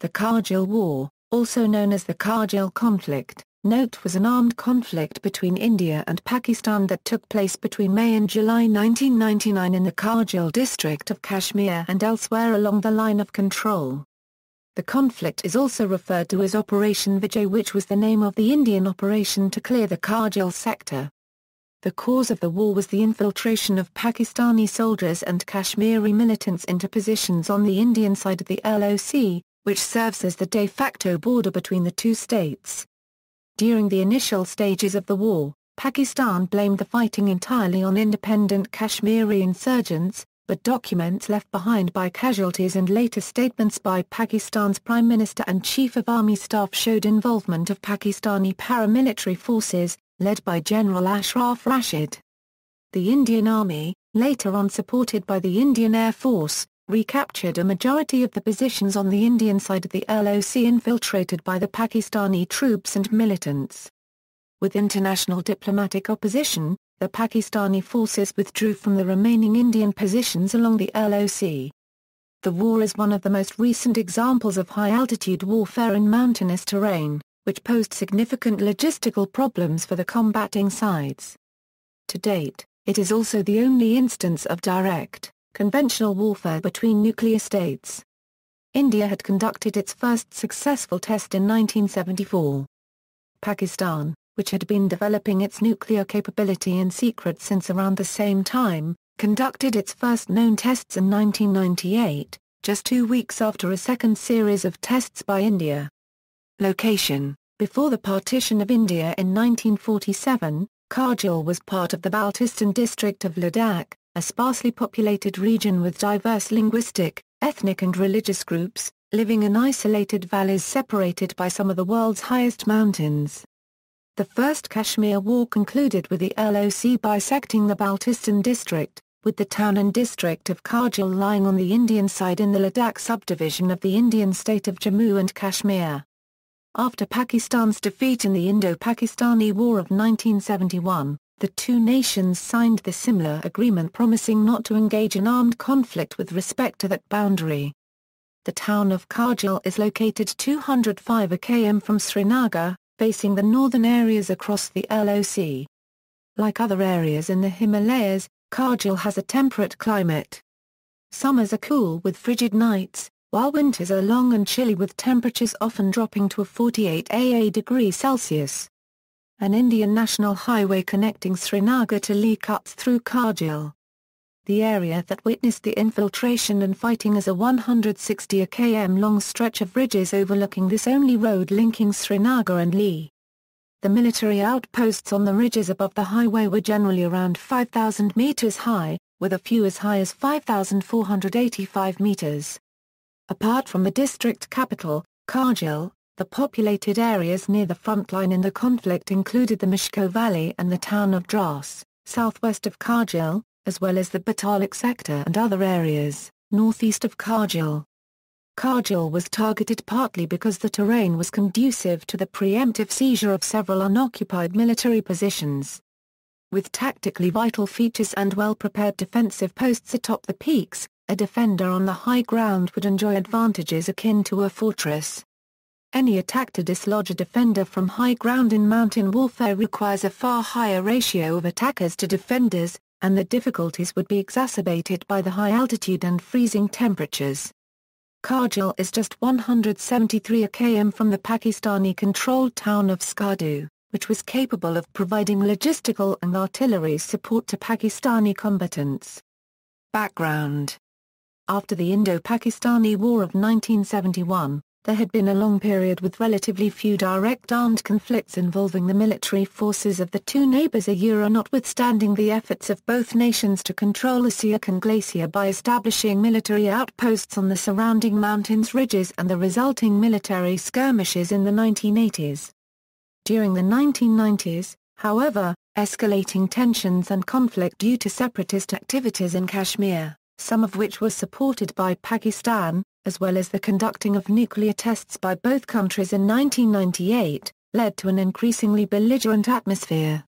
The Kargil War, also known as the Kargil conflict, was an armed conflict between India and Pakistan that took place between May and July 1999 in the Kargil district of Kashmir and elsewhere along the line of control. The conflict is also referred to as Operation Vijay, which was the name of the Indian operation to clear the Kargil sector. The cause of the war was the infiltration of Pakistani soldiers and Kashmiri militants into positions on the Indian side of the LOC, which serves as the de facto border between the two states. During the initial stages of the war, Pakistan blamed the fighting entirely on independent Kashmiri insurgents, but documents left behind by casualties and later statements by Pakistan's Prime Minister and Chief of Army Staff showed involvement of Pakistani paramilitary forces, led by General Ashraf Rashid. The Indian Army, later on supported by the Indian Air Force, recaptured a majority of the positions on the Indian side of the LOC infiltrated by the Pakistani troops and militants. With international diplomatic opposition, the Pakistani forces withdrew from the remaining Indian positions along the LOC. The war is one of the most recent examples of high-altitude warfare in mountainous terrain, which posed significant logistical problems for the combating sides. To date, it is also the only instance of direct, conventional warfare between nuclear states. India had conducted its first successful test in 1974. Pakistan, which had been developing its nuclear capability in secret since around the same time, conducted its first known tests in 1998, just 2 weeks after a second series of tests by India. Location: before the partition of India in 1947, Kargil was part of the Baltistan district of Ladakh, a sparsely populated region with diverse linguistic, ethnic and religious groups, living in isolated valleys separated by some of the world's highest mountains. The First Kashmir War concluded with the LOC bisecting the Baltistan district, with the town and district of Kargil lying on the Indian side in the Ladakh subdivision of the Indian state of Jammu and Kashmir. After Pakistan's defeat in the Indo-Pakistani War of 1971, the two nations signed the similar agreement promising not to engage in armed conflict with respect to that boundary. The town of Kargil is located 205 km from Srinagar, facing the northern areas across the LOC. Like other areas in the Himalayas, Kargil has a temperate climate. Summers are cool with frigid nights, while winters are long and chilly with temperatures often dropping to 48 degrees Celsius. An Indian national highway connecting Srinagar to Leh cuts through Kargil. The area that witnessed the infiltration and fighting is a 160 km long stretch of ridges overlooking this only road linking Srinagar and Leh. The military outposts on the ridges above the highway were generally around 5,000 meters high, with a few as high as 5,485 meters. Apart from the district capital, Kargil, the populated areas near the front line in the conflict included the Mishko Valley and the town of Dras, southwest of Kargil, as well as the Batalik sector and other areas, northeast of Kargil. Kargil was targeted partly because the terrain was conducive to the preemptive seizure of several unoccupied military positions. With tactically vital features and well-prepared defensive posts atop the peaks, a defender on the high ground would enjoy advantages akin to a fortress. Any attack to dislodge a defender from high ground in mountain warfare requires a far higher ratio of attackers to defenders, and the difficulties would be exacerbated by the high altitude and freezing temperatures. Kargil is just 173 km from the Pakistani-controlled town of Skardu, which was capable of providing logistical and artillery support to Pakistani combatants. Background: after the Indo-Pakistani War of 1971, there had been a long period with relatively few direct armed conflicts involving the military forces of the two neighbors, notwithstanding the efforts of both nations to control the Siachen Glacier by establishing military outposts on the surrounding mountains ridges and the resulting military skirmishes in the 1980s. During the 1990s, however, escalating tensions and conflict due to separatist activities in Kashmir, some of which were supported by Pakistan, as well as the conducting of nuclear tests by both countries in 1998, led to an increasingly belligerent atmosphere.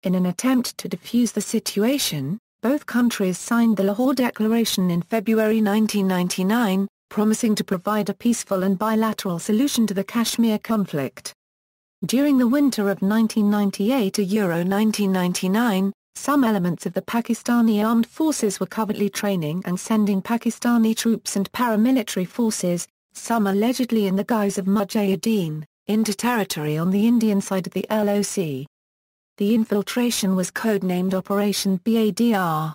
In an attempt to defuse the situation, both countries signed the Lahore Declaration in February 1999, promising to provide a peaceful and bilateral solution to the Kashmir conflict. During the winter of 1998–1999, some elements of the Pakistani armed forces were covertly training and sending Pakistani troops and paramilitary forces, some allegedly in the guise of mujahideen, into territory on the Indian side of the LOC. The infiltration was codenamed Operation Vijay.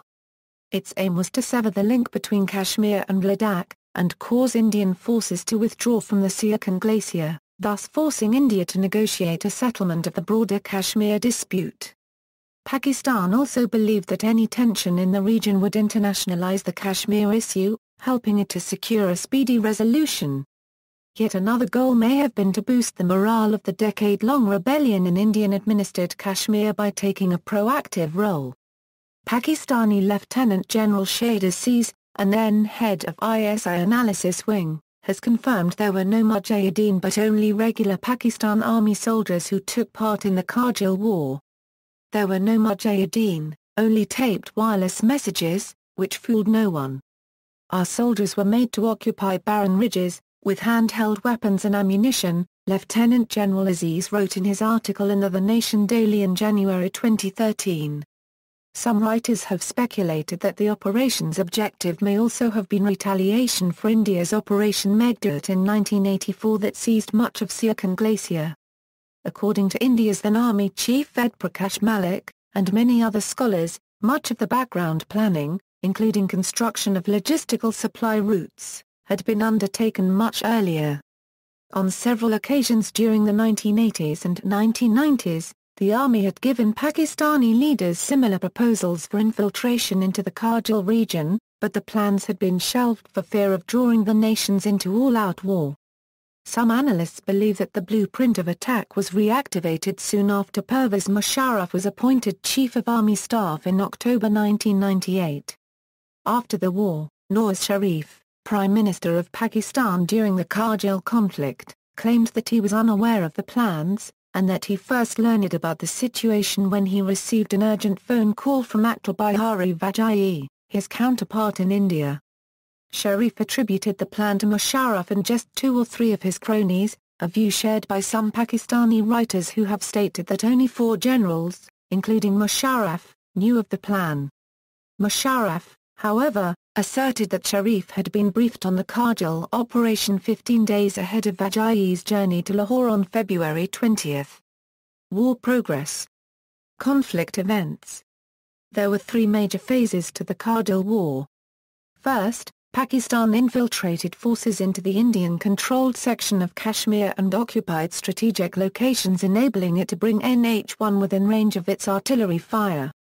Its aim was to sever the link between Kashmir and Ladakh, and cause Indian forces to withdraw from the Siachen Glacier, thus forcing India to negotiate a settlement of the broader Kashmir dispute. Pakistan also believed that any tension in the region would internationalize the Kashmir issue, helping it to secure a speedy resolution. Yet another goal may have been to boost the morale of the decade-long rebellion in Indian-administered Kashmir by taking a proactive role. Pakistani Lieutenant General Shahid Aziz, and then head of ISI Analysis Wing, has confirmed there were no mujahideen but only regular Pakistan Army soldiers who took part in the Kargil War. There were no mujahideen, only taped wireless messages, which fooled no one. Our soldiers were made to occupy barren ridges, with handheld weapons and ammunition, Lieutenant General Aziz wrote in his article in The Nation Daily in January 2013. Some writers have speculated that the operation's objective may also have been retaliation for India's Operation Vijay in 1984 that seized much of Siachen Glacier. According to India's then Army Chief Ved Prakash Malik, and many other scholars, much of the background planning, including construction of logistical supply routes, had been undertaken much earlier. On several occasions during the 1980s and 1990s, the Army had given Pakistani leaders similar proposals for infiltration into the Kargil region, but the plans had been shelved for fear of drawing the nations into all-out war. Some analysts believe that the blueprint of attack was reactivated soon after Pervez Musharraf was appointed Chief of Army Staff in October 1998. After the war, Nawaz Sharif, Prime Minister of Pakistan during the Kargil conflict, claimed that he was unaware of the plans, and that he first learned about the situation when he received an urgent phone call from Atal Bihari Vajpayee, his counterpart in India. Sharif attributed the plan to Musharraf and just 2 or 3 of his cronies, a view shared by some Pakistani writers who have stated that only 4 generals, including Musharraf, knew of the plan. Musharraf, however, asserted that Sharif had been briefed on the Kargil operation 15 days ahead of Vajpayee's journey to Lahore on February 20. War progress. Conflict events. There were 3 major phases to the Kargil War. First, Pakistan infiltrated forces into the Indian-controlled section of Kashmir and occupied strategic locations, enabling it to bring NH-1 within range of its artillery fire.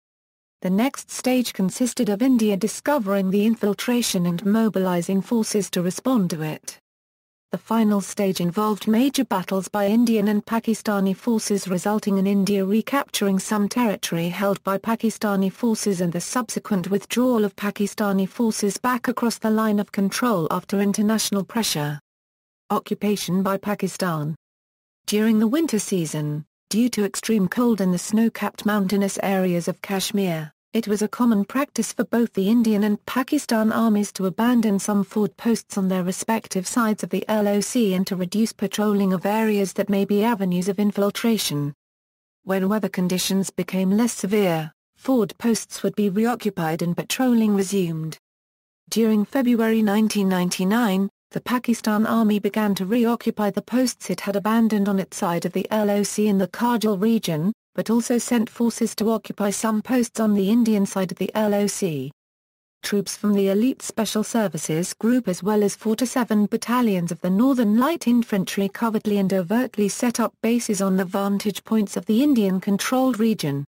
The next stage consisted of India discovering the infiltration and mobilizing forces to respond to it. The final stage involved major battles by Indian and Pakistani forces, resulting in India recapturing some territory held by Pakistani forces and the subsequent withdrawal of Pakistani forces back across the line of control after international pressure. Occupation by Pakistan. During the winter season, due to extreme cold in the snow-capped mountainous areas of Kashmir, it was a common practice for both the Indian and Pakistan armies to abandon some forward posts on their respective sides of the LOC and to reduce patrolling of areas that may be avenues of infiltration. When weather conditions became less severe, forward posts would be reoccupied and patrolling resumed. During February 1999, the Pakistan Army began to reoccupy the posts it had abandoned on its side of the LOC in the Kargil region, but also sent forces to occupy some posts on the Indian side of the LOC. Troops from the Elite Special Services Group as well as 4 to 7 battalions of the Northern Light Infantry covertly and overtly set up bases on the vantage points of the Indian-controlled region.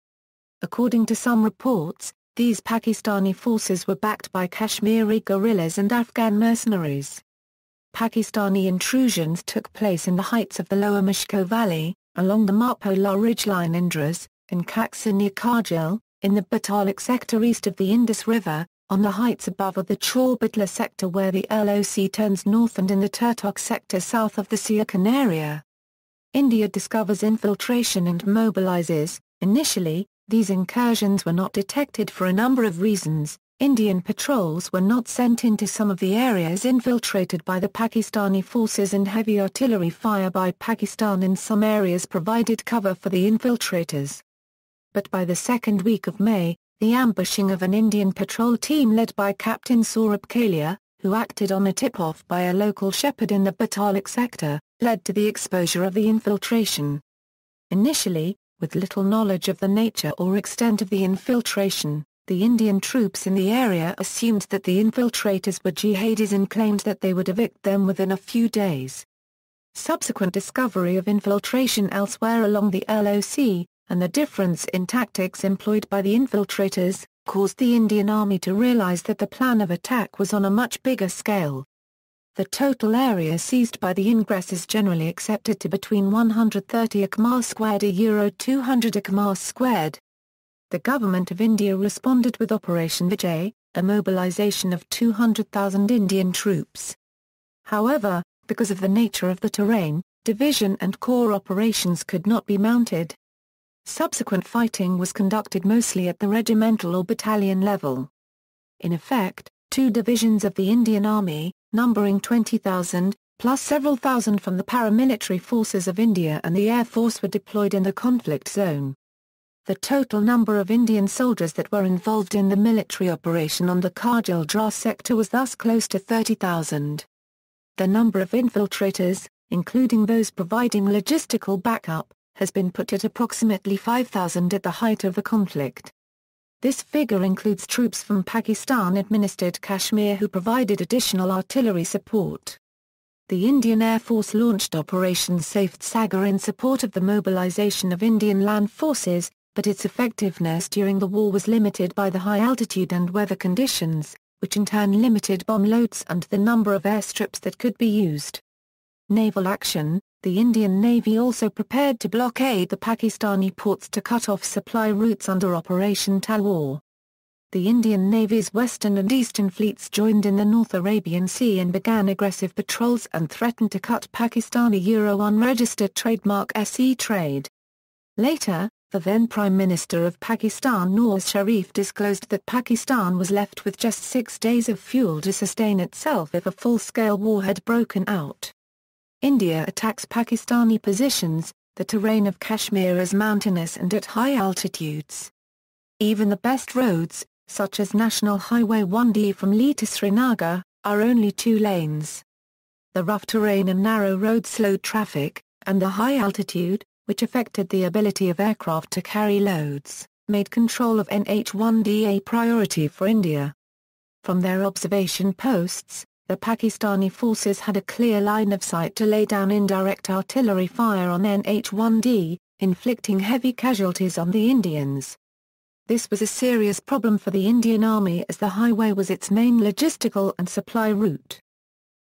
According to some reports, these Pakistani forces were backed by Kashmiri guerrillas and Afghan mercenaries. Pakistani intrusions took place in the heights of the lower Mishko Valley, along the Marpola ridgeline in Dras, in Kaxa near Kargil, in the Batalik sector east of the Indus River, on the heights above of the Chorbatla sector where the LOC turns north, and in the Turtok sector south of the Siachen area. India discovers infiltration and mobilizes. Initially, these incursions were not detected for a number of reasons, Indian patrols were not sent into some of the areas infiltrated by the Pakistani forces, and heavy artillery fire by Pakistan in some areas provided cover for the infiltrators. But by the second week of May, the ambushing of an Indian patrol team led by Captain Saurabh Kalia, who acted on a tip-off by a local shepherd in the Batalik sector, led to the exposure of the infiltration. Initially, with little knowledge of the nature or extent of the infiltration, the Indian troops in the area assumed that the infiltrators were jihadis and claimed that they would evict them within a few days. Subsequent discovery of infiltration elsewhere along the LOC, and the difference in tactics employed by the infiltrators, caused the Indian Army to realize that the plan of attack was on a much bigger scale. The total area seized by the ingress is generally accepted to between 130 km² to €200 km². The Government of India responded with Operation Vijay, a mobilization of 200,000 Indian troops. However, because of the nature of the terrain, division and corps operations could not be mounted. Subsequent fighting was conducted mostly at the regimental or battalion level. In effect, two divisions of the Indian Army, numbering 20,000, plus several thousand from the paramilitary forces of India and the Air Force, were deployed in the conflict zone. The total number of Indian soldiers that were involved in the military operation on the Kargil War sector was thus close to 30,000. The number of infiltrators, including those providing logistical backup, has been put at approximately 5,000 at the height of the conflict. This figure includes troops from Pakistan-administered Kashmir who provided additional artillery support. The Indian Air Force launched Operation Safety Sagar in support of the mobilization of Indian land forces, but its effectiveness during the war was limited by the high altitude and weather conditions, which in turn limited bomb loads and the number of airstrips that could be used. Naval action. The Indian Navy also prepared to blockade the Pakistani ports to cut off supply routes under Operation Talwar. The Indian Navy's western and eastern fleets joined in the North Arabian Sea and began aggressive patrols and threatened to cut Pakistani Euro-unregistered trademark SE trade. Later, the then Prime Minister of Pakistan Nawaz Sharif disclosed that Pakistan was left with just 6 days of fuel to sustain itself if a full-scale war had broken out. India attacks Pakistani positions. The terrain of Kashmir is mountainous and at high altitudes. Even the best roads, such as National Highway 1D from Leh to Srinagar, are only 2 lanes. The rough terrain and narrow roads slowed traffic, and the high altitude, which affected the ability of aircraft to carry loads, made control of NH-1D a priority for India. From their observation posts, the Pakistani forces had a clear line of sight to lay down indirect artillery fire on NH-1D, inflicting heavy casualties on the Indians. This was a serious problem for the Indian Army as the highway was its main logistical and supply route.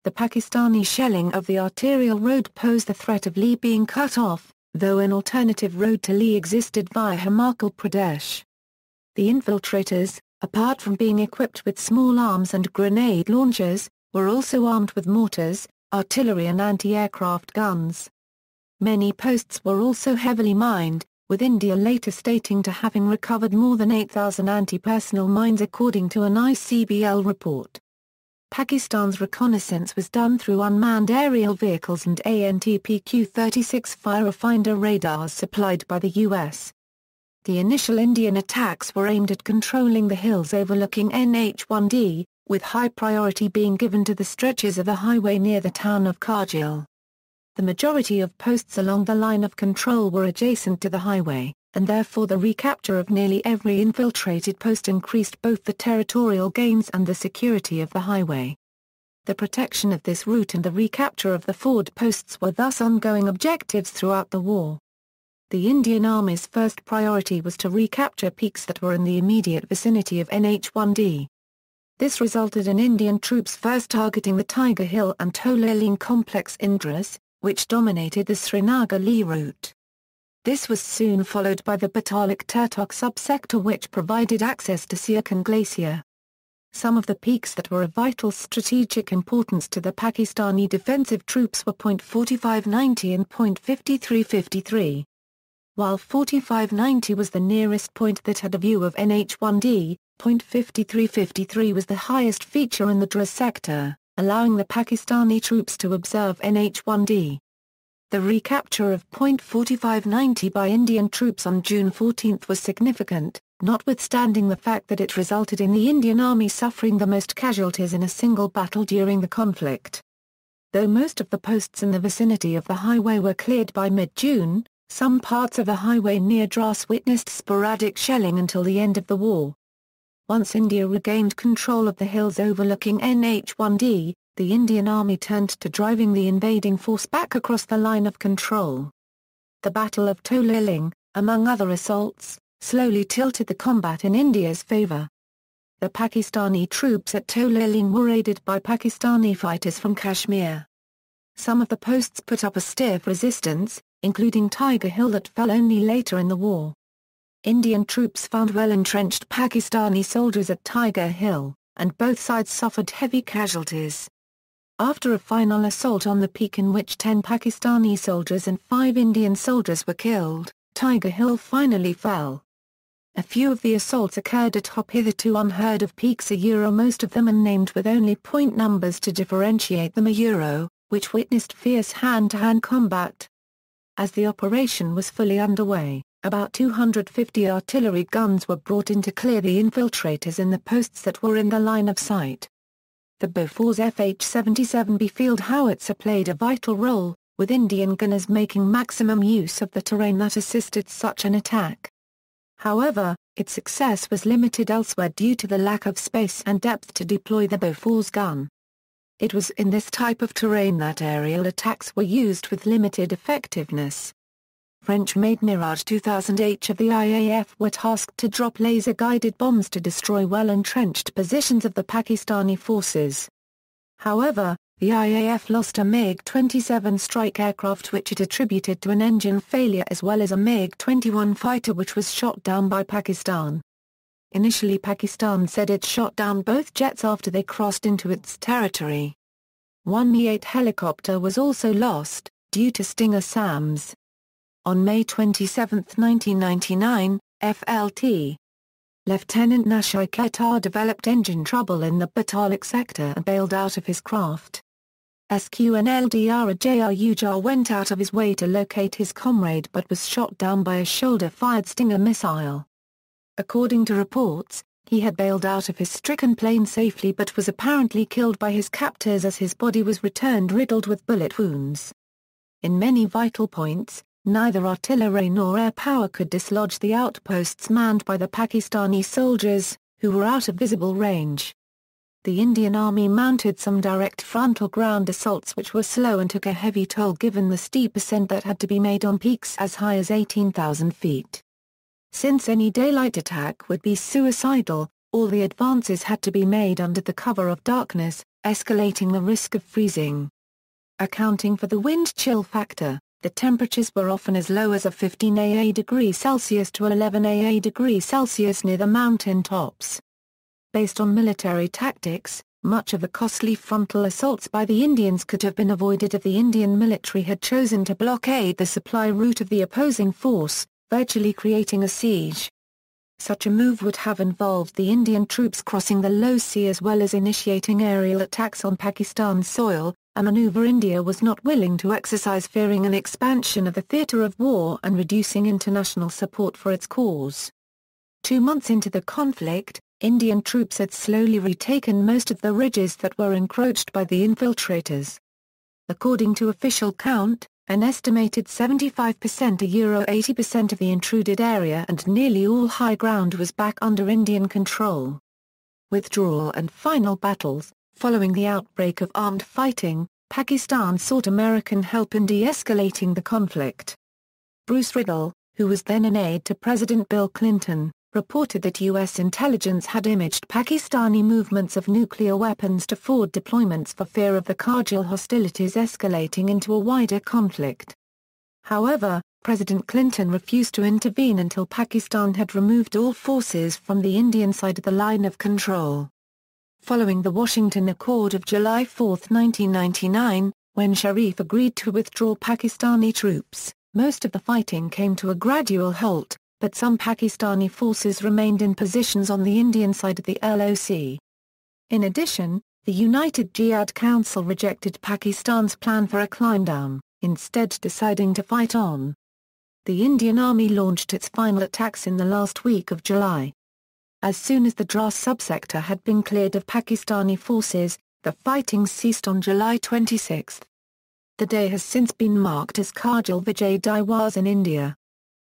The Pakistani shelling of the arterial road posed the threat of Leh being cut off, though an alternative road to Leh existed via Himachal Pradesh. The infiltrators, apart from being equipped with small arms and grenade launchers, were also armed with mortars, artillery and anti-aircraft guns. Many posts were also heavily mined, with India later stating to having recovered more than 8,000 anti-personnel mines according to an ICBL report. Pakistan's reconnaissance was done through unmanned aerial vehicles and ANTPQ-36 Firefinder radars supplied by the U.S. The initial Indian attacks were aimed at controlling the hills overlooking NH-1D, with high priority being given to the stretches of the highway near the town of Kargil. The majority of posts along the line of control were adjacent to the highway, and therefore the recapture of nearly every infiltrated post increased both the territorial gains and the security of the highway. The protection of this route and the recapture of the forward posts were thus ongoing objectives throughout the war. The Indian Army's first priority was to recapture peaks that were in the immediate vicinity of NH-1D. This resulted in Indian troops first targeting the Tiger Hill and Tolaling complex Indras, which dominated the Srinagar-Leh route. This was soon followed by the Batalik-Turtok subsector which provided access to Siachen Glacier. Some of the peaks that were of vital strategic importance to the Pakistani defensive troops were Point 4590 and Point 5353. While 4590 was the nearest point that had a view of NH-1D, .5353 was the highest feature in the Dras sector, allowing the Pakistani troops to observe NH-1D. The recapture of .4590 by Indian troops on June 14 was significant, notwithstanding the fact that it resulted in the Indian Army suffering the most casualties in a single battle during the conflict. Though most of the posts in the vicinity of the highway were cleared by mid-June, some parts of the highway near Dras witnessed sporadic shelling until the end of the war. Once India regained control of the hills overlooking NH-1D, the Indian Army turned to driving the invading force back across the line of control. The Battle of Toliling, among other assaults, slowly tilted the combat in India's favour. The Pakistani troops at Toliling were aided by Pakistani fighters from Kashmir. Some of the posts put up a stiff resistance, including Tiger Hill that fell only later in the war. Indian troops found well-entrenched Pakistani soldiers at Tiger Hill, and both sides suffered heavy casualties. After a final assault on the peak in which 10 Pakistani soldiers and 5 Indian soldiers were killed, Tiger Hill finally fell. A few of the assaults occurred atop hitherto unheard-of peaks, most of them unnamed with only point numbers to differentiate them, which witnessed fierce hand-to-hand combat. As the operation was fully underway, about 250 artillery guns were brought in to clear the infiltrators in the posts that were in the line of sight. The Bofors FH-77B field howitzer played a vital role, with Indian gunners making maximum use of the terrain that assisted such an attack. However, its success was limited elsewhere due to the lack of space and depth to deploy the Bofors gun. It was in this type of terrain that aerial attacks were used with limited effectiveness. French-made Mirage 2000H of the IAF were tasked to drop laser-guided bombs to destroy well-entrenched positions of the Pakistani forces. However, the IAF lost a MiG-27 strike aircraft which it attributed to an engine failure, as well as a MiG-21 fighter which was shot down by Pakistan. Initially, Pakistan said it shot down both jets after they crossed into its territory. One Mi-8 helicopter was also lost, due to Stinger SAMs. On May 27, 1999, FLT. Lieutenant Nashai Ketar developed engine trouble in the Batalik sector and bailed out of his craft. SQNLDR Jar went out of his way to locate his comrade but was shot down by a shoulder-fired Stinger missile. According to reports, he had bailed out of his stricken plane safely but was apparently killed by his captors as his body was returned riddled with bullet wounds. In many vital points, neither artillery nor air power could dislodge the outposts manned by the Pakistani soldiers, who were out of visible range. The Indian Army mounted some direct frontal ground assaults which were slow and took a heavy toll given the steep ascent that had to be made on peaks as high as 18,000 feet. Since any daylight attack would be suicidal, all the advances had to be made under the cover of darkness, escalating the risk of freezing. Accounting for the wind chill factor, the temperatures were often as low as a 15 degrees Celsius to 11 degrees Celsius near the mountain tops. Based on military tactics, much of the costly frontal assaults by the Indians could have been avoided if the Indian military had chosen to blockade the supply route of the opposing force, virtually creating a siege. Such a move would have involved the Indian troops crossing the low sea as well as initiating aerial attacks on Pakistan's soil, a maneuver India was not willing to exercise, fearing an expansion of the theatre of war and reducing international support for its cause. 2 months into the conflict, Indian troops had slowly retaken most of the ridges that were encroached by the infiltrators. According to official count, an estimated 75% to 80% of the intruded area and nearly all high ground was back under Indian control. Withdrawal and final battles. Following the outbreak of armed fighting, Pakistan sought American help in de-escalating the conflict. Bruce Riddle, who was then an aide to President Bill Clinton, reported that U.S. intelligence had imaged Pakistani movements of nuclear weapons to forward deployments for fear of the Kargil hostilities escalating into a wider conflict. However, President Clinton refused to intervene until Pakistan had removed all forces from the Indian side of the line of control. Following the Washington Accord of July 4, 1999, when Sharif agreed to withdraw Pakistani troops, most of the fighting came to a gradual halt, but some Pakistani forces remained in positions on the Indian side of the LOC. In addition, the United Jihad Council rejected Pakistan's plan for a climb-down, instead deciding to fight on. The Indian Army launched its final attacks in the last week of July. As soon as the Dras subsector had been cleared of Pakistani forces, the fighting ceased on July 26. The day has since been marked as Kargil Vijay Diwas in India.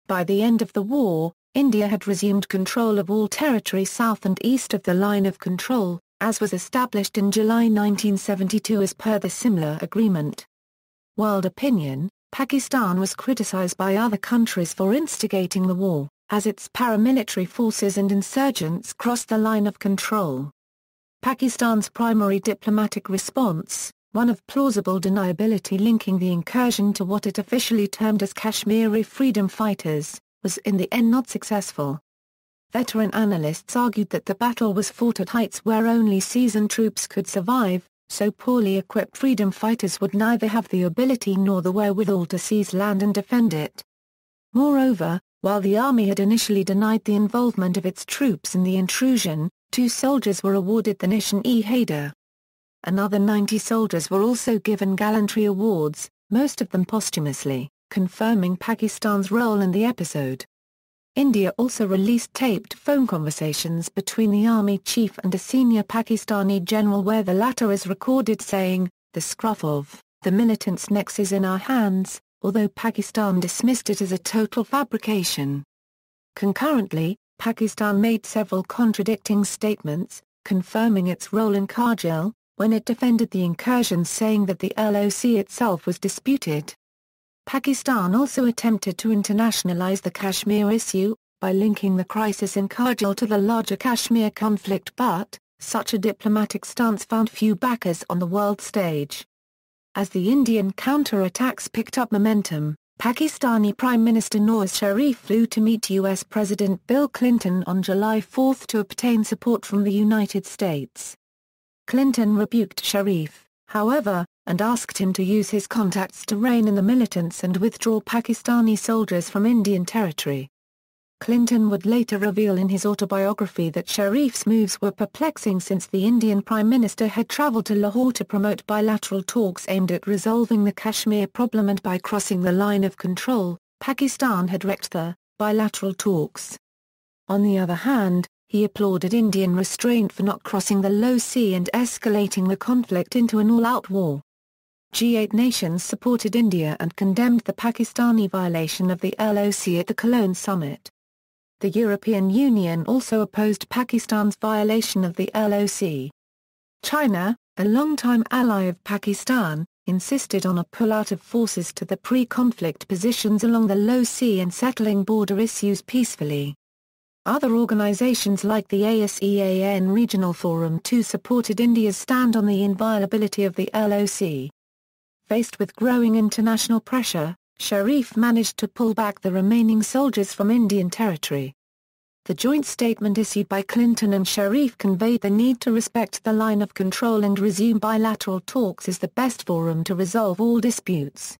By the end of the war, India had resumed control of all territory south and east of the line of control, as was established in July 1972 as per the Simla Agreement. World opinion: Pakistan was criticized by other countries for instigating the war, as its paramilitary forces and insurgents crossed the line of control. Pakistan's primary diplomatic response, one of plausible deniability linking the incursion to what it officially termed as Kashmiri freedom fighters, was in the end not successful. Veteran analysts argued that the battle was fought at heights where only seasoned troops could survive, so poorly equipped freedom fighters would neither have the ability nor the wherewithal to seize land and defend it. Moreover, while the army had initially denied the involvement of its troops in the intrusion, 2 soldiers were awarded the Nishan-e-Haider. Another 90 soldiers were also given Gallantry awards, most of them posthumously, confirming Pakistan's role in the episode. India also released taped phone conversations between the army chief and a senior Pakistani general where the latter is recorded saying, "The scruff of the militants' necks is in our hands," although Pakistan dismissed it as a total fabrication. Concurrently, Pakistan made several contradicting statements, confirming its role in Kargil, when it defended the incursions saying that the LOC itself was disputed. Pakistan also attempted to internationalize the Kashmir issue, by linking the crisis in Kargil to the larger Kashmir conflict but, such a diplomatic stance found few backers on the world stage. As the Indian counter-attacks picked up momentum, Pakistani Prime Minister Nawaz Sharif flew to meet U.S. President Bill Clinton on July 4 to obtain support from the United States. Clinton rebuked Sharif, however, and asked him to use his contacts to rein in the militants and withdraw Pakistani soldiers from Indian territory. Clinton would later reveal in his autobiography that Sharif's moves were perplexing since the Indian Prime Minister had travelled to Lahore to promote bilateral talks aimed at resolving the Kashmir problem and by crossing the line of control, Pakistan had wrecked the bilateral talks. On the other hand, he applauded Indian restraint for not crossing the low sea and escalating the conflict into an all-out war. G8 nations supported India and condemned the Pakistani violation of the LOC at the Cologne summit. The European Union also opposed Pakistan's violation of the LOC. China, a longtime ally of Pakistan, insisted on a pull-out of forces to the pre-conflict positions along the low sea and settling border issues peacefully. Other organizations like the ASEAN Regional Forum too supported India's stand on the inviolability of the LOC. Faced with growing international pressure, Sharif managed to pull back the remaining soldiers from Indian territory. The joint statement issued by Clinton and Sharif conveyed the need to respect the line of control and resume bilateral talks as the best forum to resolve all disputes.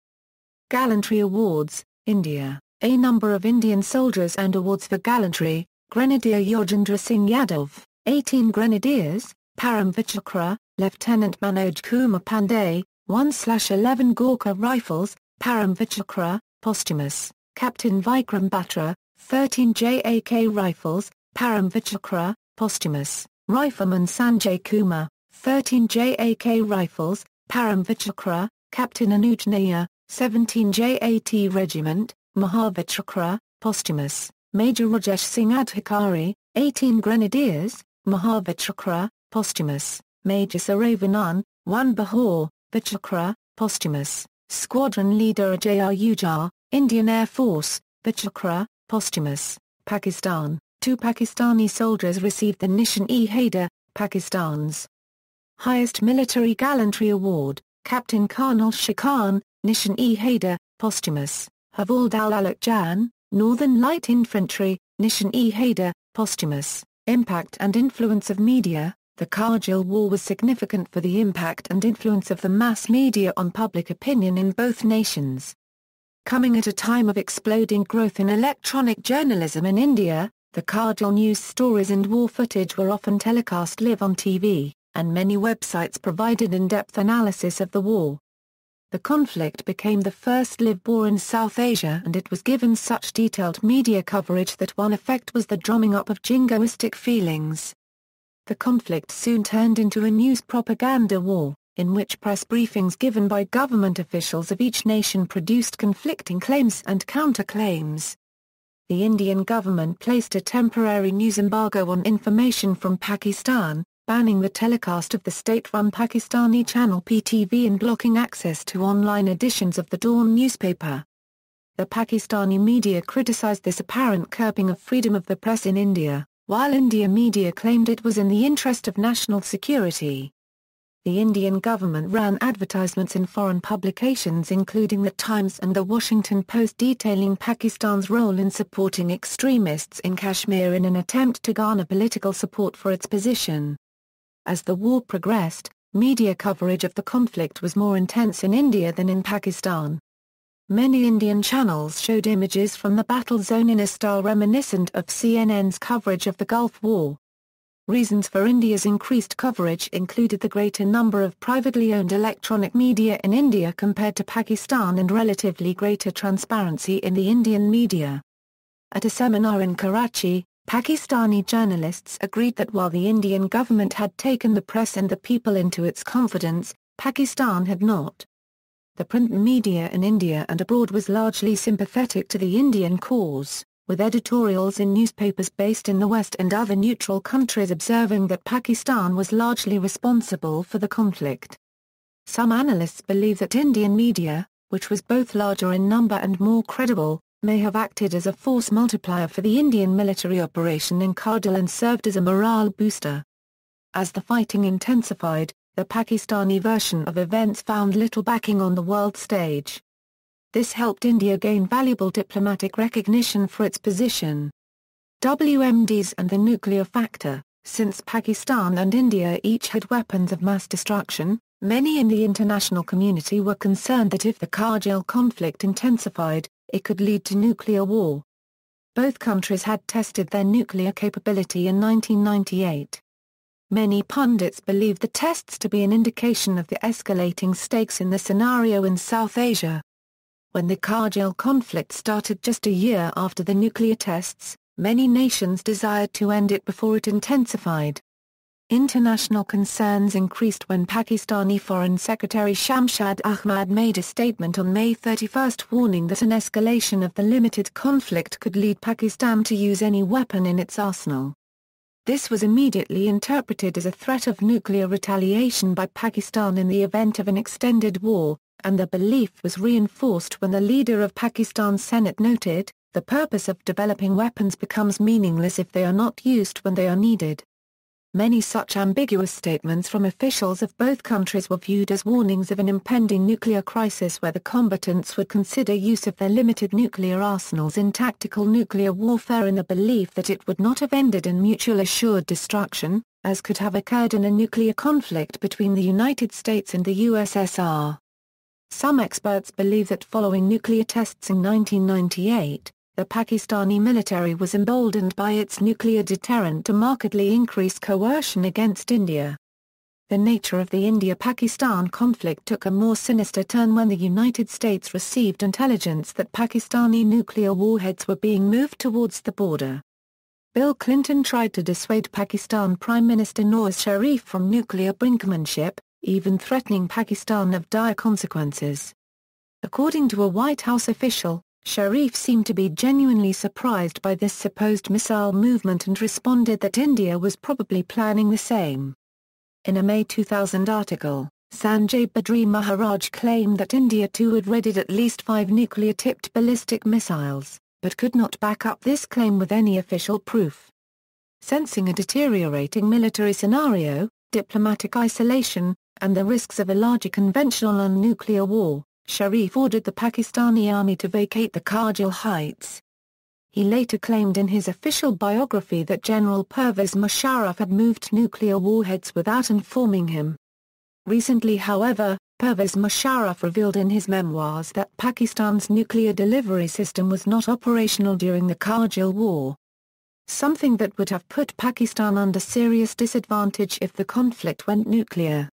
Gallantry Awards, India. A number of Indian soldiers earned awards for gallantry: Grenadier Yojendra Singh Yadav, 18 Grenadiers, Param Vichakra, Lieutenant Manoj Kumar Pandey, 1/11 Gorkha Rifles, Param Vichakra, posthumous, Captain Vikram Batra, 13 JAK Rifles, Param Vichakra, posthumous, Rifleman Sanjay Kumar, 13 JAK Rifles, Param Vichakra, Captain Anuj Nair, 17 JAT Regiment, Mahavichakra, posthumous, Major Rajesh Singh Adhikari, 18 Grenadiers, Mahavichakra, posthumous, Major Saravanan, 1 Bahur, Vichakra, posthumous, Squadron Leader Ajay Ahuja, Indian Air Force, Vichakra, posthumous, Pakistan. 2 Pakistani soldiers received the Nishan-e-Haider, Pakistan's highest military gallantry award, Captain Karnal Shikan, Nishan-e-Haider, posthumous, Havald al-Alak Jan, Northern Light Infantry, Nishan-e-Haider, posthumous. Impact and influence of media. The Kargil War was significant for the impact and influence of the mass media on public opinion in both nations. Coming at a time of exploding growth in electronic journalism in India, the Kargil news stories and war footage were often telecast live on TV, and many websites provided in-depth analysis of the war. The conflict became the first live war in South Asia, and it was given such detailed media coverage that one effect was the drumming up of jingoistic feelings. The conflict soon turned into a news propaganda war, in which press briefings given by government officials of each nation produced conflicting claims and counterclaims. The Indian government placed a temporary news embargo on information from Pakistan, banning the telecast of the state-run Pakistani channel PTV and blocking access to online editions of the Dawn newspaper. The Pakistani media criticized this apparent curbing of freedom of the press in India, while India media claimed it was in the interest of national security. The Indian government ran advertisements in foreign publications including The Times and The Washington Post detailing Pakistan's role in supporting extremists in Kashmir in an attempt to garner political support for its position. As the war progressed, media coverage of the conflict was more intense in India than in Pakistan. Many Indian channels showed images from the battle zone in a style reminiscent of CNN's coverage of the Gulf War. Reasons for India's increased coverage included the greater number of privately owned electronic media in India compared to Pakistan and relatively greater transparency in the Indian media. At a seminar in Karachi, Pakistani journalists agreed that while the Indian government had taken the press and the people into its confidence, Pakistan had not. The print media in India and abroad was largely sympathetic to the Indian cause, with editorials in newspapers based in the West and other neutral countries observing that Pakistan was largely responsible for the conflict. Some analysts believe that Indian media, which was both larger in number and more credible, may have acted as a force multiplier for the Indian military operation in Kargil and served as a morale booster. As the fighting intensified, the Pakistani version of events found little backing on the world stage. This helped India gain valuable diplomatic recognition for its position. WMDs and the nuclear factor. Since Pakistan and India each had weapons of mass destruction, many in the international community were concerned that if the Kargil conflict intensified, it could lead to nuclear war. Both countries had tested their nuclear capability in 1998. Many pundits believed the tests to be an indication of the escalating stakes in the scenario in South Asia. When the Kargil conflict started just a year after the nuclear tests, many nations desired to end it before it intensified. International concerns increased when Pakistani Foreign Secretary Shamshad Ahmad made a statement on May 31 warning that an escalation of the limited conflict could lead Pakistan to use any weapon in its arsenal. This was immediately interpreted as a threat of nuclear retaliation by Pakistan in the event of an extended war, and the belief was reinforced when the leader of Pakistan's Senate noted, "The purpose of developing weapons becomes meaningless if they are not used when they are needed." Many such ambiguous statements from officials of both countries were viewed as warnings of an impending nuclear crisis where the combatants would consider use of their limited nuclear arsenals in tactical nuclear warfare in the belief that it would not have ended in mutual assured destruction, as could have occurred in a nuclear conflict between the United States and the USSR. Some experts believe that following nuclear tests in 1998, the Pakistani military was emboldened by its nuclear deterrent to markedly increase coercion against India. The nature of the India-Pakistan conflict took a more sinister turn when the United States received intelligence that Pakistani nuclear warheads were being moved towards the border. Bill Clinton tried to dissuade Pakistan Prime Minister Nawaz Sharif from nuclear brinkmanship, even threatening Pakistan of dire consequences. According to a White House official, Sharif seemed to be genuinely surprised by this supposed missile movement and responded that India was probably planning the same. In a May 2000 article, Sanjay Badri Maharaj claimed that India too had readied at least 5 nuclear-tipped ballistic missiles, but could not back up this claim with any official proof. Sensing a deteriorating military scenario, diplomatic isolation, and the risks of a larger conventional nuclear war, Sharif ordered the Pakistani army to vacate the Kargil heights. He later claimed in his official biography that General Pervez Musharraf had moved nuclear warheads without informing him. Recently, however, Pervez Musharraf revealed in his memoirs that Pakistan's nuclear delivery system was not operational during the Kargil War. Something that would have put Pakistan under serious disadvantage if the conflict went nuclear.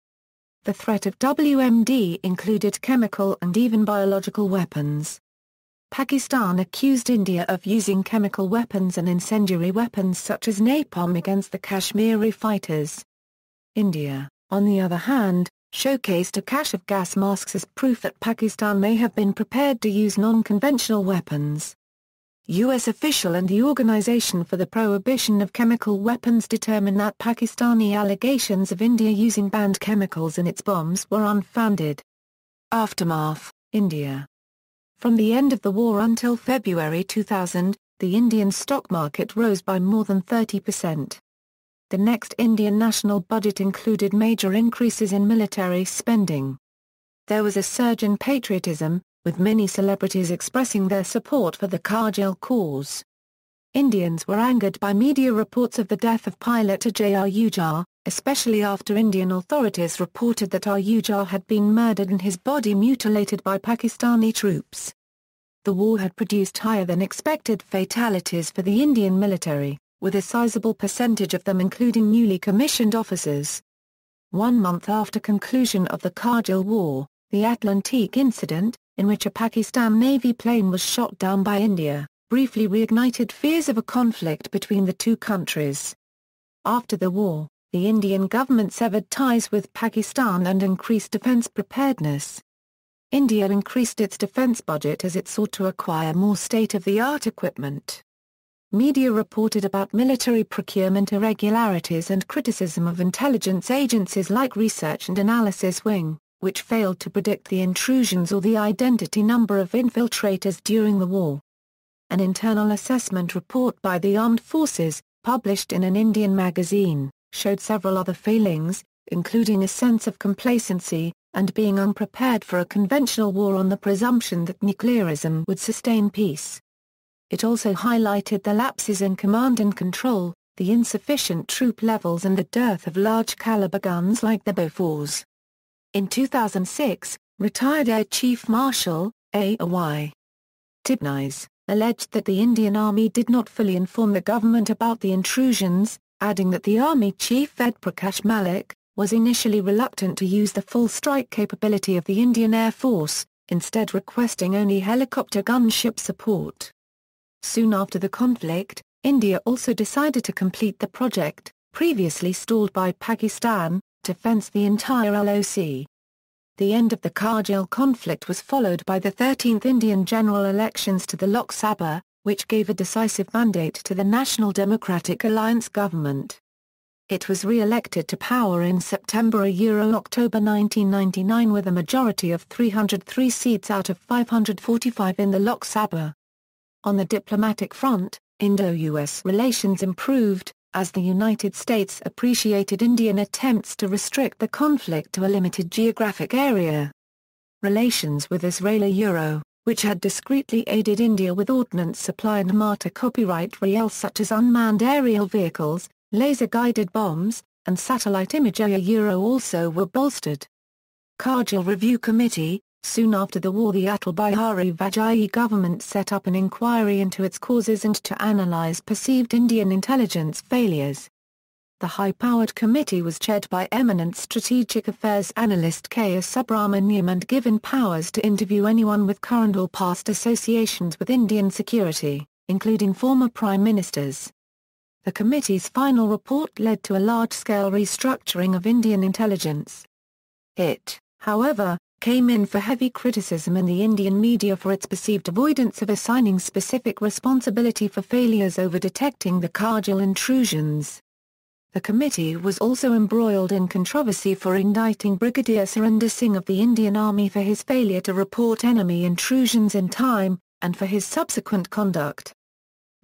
The threat of WMD included chemical and even biological weapons. Pakistan accused India of using chemical weapons and incendiary weapons such as napalm against the Kashmiri fighters. India, on the other hand, showcased a cache of gas masks as proof that Pakistan may have been prepared to use non-conventional weapons. U.S. official and the Organization for the Prohibition of Chemical Weapons determined that Pakistani allegations of India using banned chemicals in its bombs were unfounded. Aftermath, India. From the end of the war until February 2000, the Indian stock market rose by more than 30%. The next Indian national budget included major increases in military spending. There was a surge in patriotism, with many celebrities expressing their support for the Kargil cause. Indians were angered by media reports of the death of pilot Ajay Ahuja, especially after Indian authorities reported that Ahuja had been murdered and his body mutilated by Pakistani troops. The war had produced higher than expected fatalities for the Indian military, with a sizable percentage of them including newly commissioned officers. 1 month after conclusion of the Kargil War, the Atlantique incident, in which a Pakistan Navy plane was shot down by India, briefly reignited fears of a conflict between the two countries. After the war, the Indian government severed ties with Pakistan and increased defence preparedness. India increased its defence budget as it sought to acquire more state-of-the-art equipment. Media reported about military procurement irregularities and criticism of intelligence agencies like Research and Analysis Wing, which failed to predict the intrusions or the identity number of infiltrators during the war. An internal assessment report by the armed forces, published in an Indian magazine, showed several other failings, including a sense of complacency, and being unprepared for a conventional war on the presumption that nuclearism would sustain peace. It also highlighted the lapses in command and control, the insufficient troop levels and the dearth of large-caliber guns like the Bofors. In 2006, retired Air Chief Marshal, A.Y. Tibnise, alleged that the Indian Army did not fully inform the government about the intrusions, adding that the Army Chief Ved Prakash Malik was initially reluctant to use the full strike capability of the Indian Air Force, instead requesting only helicopter gunship support. Soon after the conflict, India also decided to complete the project, previously stalled by Pakistan, to fence the entire LOC. The end of the Kargil conflict was followed by the 13th Indian general elections to the Lok Sabha, which gave a decisive mandate to the National Democratic Alliance government. It was re-elected to power in September–October 1999 with a majority of 303 seats out of 545 in the Lok Sabha. On the diplomatic front, Indo-US relations improved, as the United States appreciated Indian attempts to restrict the conflict to a limited geographic area. Relations with Israel, which had discreetly aided India with ordnance supply and Marta copyright rails such as unmanned aerial vehicles, laser-guided bombs, and satellite imagery also were bolstered. Kargil Review Committee. Soon after the war, the Atal Bihari Vajpayee government set up an inquiry into its causes and to analyze perceived Indian intelligence failures. The high-powered committee was chaired by eminent strategic affairs analyst K.S. Subramaniam and given powers to interview anyone with current or past associations with Indian security, including former prime ministers. The committee's final report led to a large-scale restructuring of Indian intelligence. It, however, came in for heavy criticism in the Indian media for its perceived avoidance of assigning specific responsibility for failures over detecting the Kargil intrusions. The committee was also embroiled in controversy for indicting Brigadier Surinder Singh of the Indian Army for his failure to report enemy intrusions in time, and for his subsequent conduct.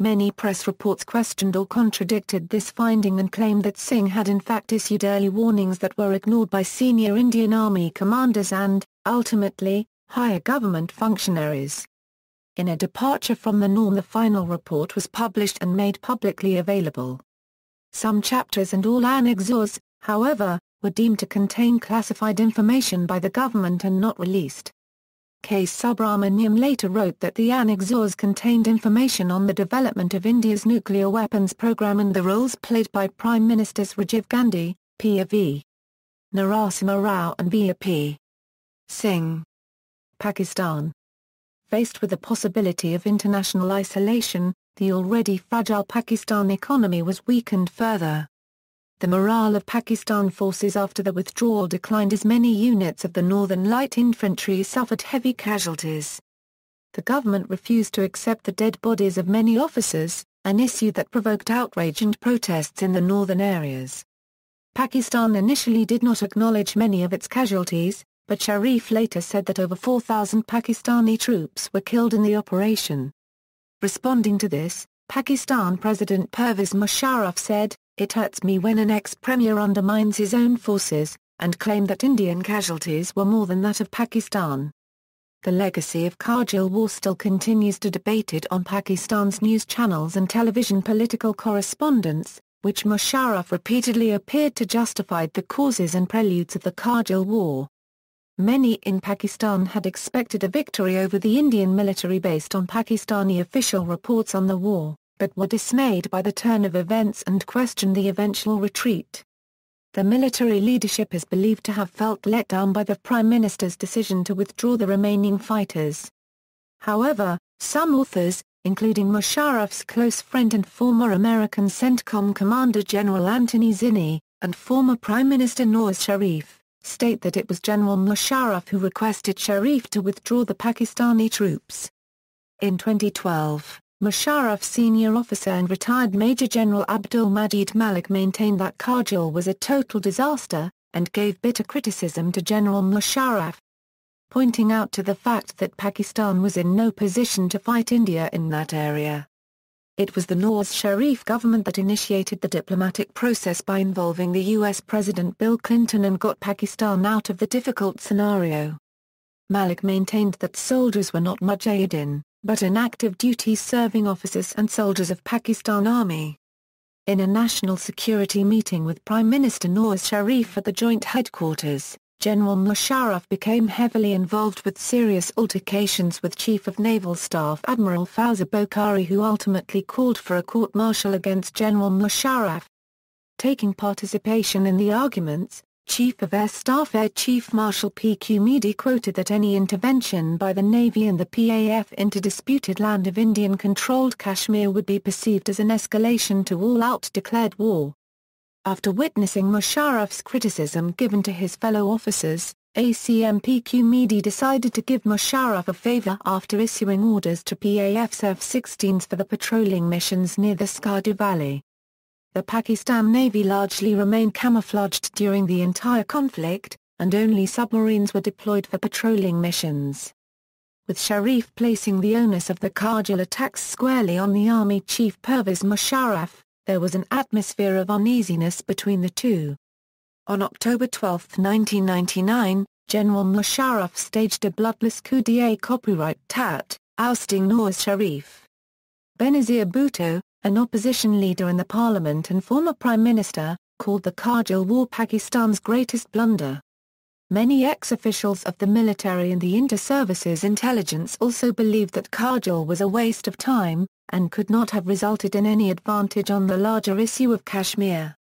Many press reports questioned or contradicted this finding and claimed that Singh had in fact issued early warnings that were ignored by senior Indian Army commanders and, ultimately, higher government functionaries. In a departure from the norm, the final report was published and made publicly available. Some chapters and all annexures, however, were deemed to contain classified information by the government and not released. K. Subramaniam later wrote that the annexures contained information on the development of India's nuclear weapons program and the roles played by Prime Ministers Rajiv Gandhi, P.V. Narasimha Rao and B.A.P. Singh. Pakistan. Faced with the possibility of international isolation, the already fragile Pakistan economy was weakened further. The morale of Pakistan forces after the withdrawal declined as many units of the Northern Light Infantry suffered heavy casualties. The government refused to accept the dead bodies of many officers, an issue that provoked outrage and protests in the northern areas. Pakistan initially did not acknowledge many of its casualties, but Sharif later said that over 4,000 Pakistani troops were killed in the operation. Responding to this, Pakistan President Pervez Musharraf said, "It hurts me when an ex-premier undermines his own forces," and claimed that Indian casualties were more than that of Pakistan. The legacy of Kargil War still continues to debated on Pakistan's news channels and television political correspondence, which Musharraf repeatedly appeared to justify the causes and preludes of the Kargil War. Many in Pakistan had expected a victory over the Indian military based on Pakistani official reports on the war, but were dismayed by the turn of events and questioned the eventual retreat. The military leadership is believed to have felt let down by the Prime Minister's decision to withdraw the remaining fighters. However, some authors, including Musharraf's close friend and former American CENTCOM Commander General Anthony Zinni, and former Prime Minister Nawaz Sharif, state that it was General Musharraf who requested Sharif to withdraw the Pakistani troops. In 2012, Musharraf's senior officer and retired Major General Abdul Majid Malik maintained that Kargil was a total disaster, and gave bitter criticism to General Musharraf, pointing out to the fact that Pakistan was in no position to fight India in that area. It was the Nawaz Sharif government that initiated the diplomatic process by involving the U.S. President Bill Clinton and got Pakistan out of the difficult scenario. Malik maintained that soldiers were not mujahideen, but inactive duty serving officers and soldiers of Pakistan Army. In a national security meeting with Prime Minister Nawaz Sharif at the Joint Headquarters, General Musharraf became heavily involved with serious altercations with Chief of Naval Staff Admiral Fawzi Bokhari, who ultimately called for a court-martial against General Musharraf. Taking participation in the arguments, Chief of Air Staff Air Chief Marshal P.Q. Meade quoted that any intervention by the Navy and the PAF into disputed land of Indian-controlled Kashmir would be perceived as an escalation to all-out declared war. After witnessing Musharraf's criticism given to his fellow officers, ACM P.Q. Meade decided to give Musharraf a favor after issuing orders to PAF's F-16s for the patrolling missions near the Skardu Valley. The Pakistan Navy largely remained camouflaged during the entire conflict, and only submarines were deployed for patrolling missions. With Sharif placing the onus of the Kargil attacks squarely on the Army Chief Pervez Musharraf, there was an atmosphere of uneasiness between the two. On October 12, 1999, General Musharraf staged a bloodless coup d'état, ousting Nawaz Sharif. Benazir Bhutto, an opposition leader in the parliament and former prime minister, called the Kargil War Pakistan's greatest blunder. Many ex-officials of the military and the inter-services intelligence also believed that Kargil was a waste of time, and could not have resulted in any advantage on the larger issue of Kashmir.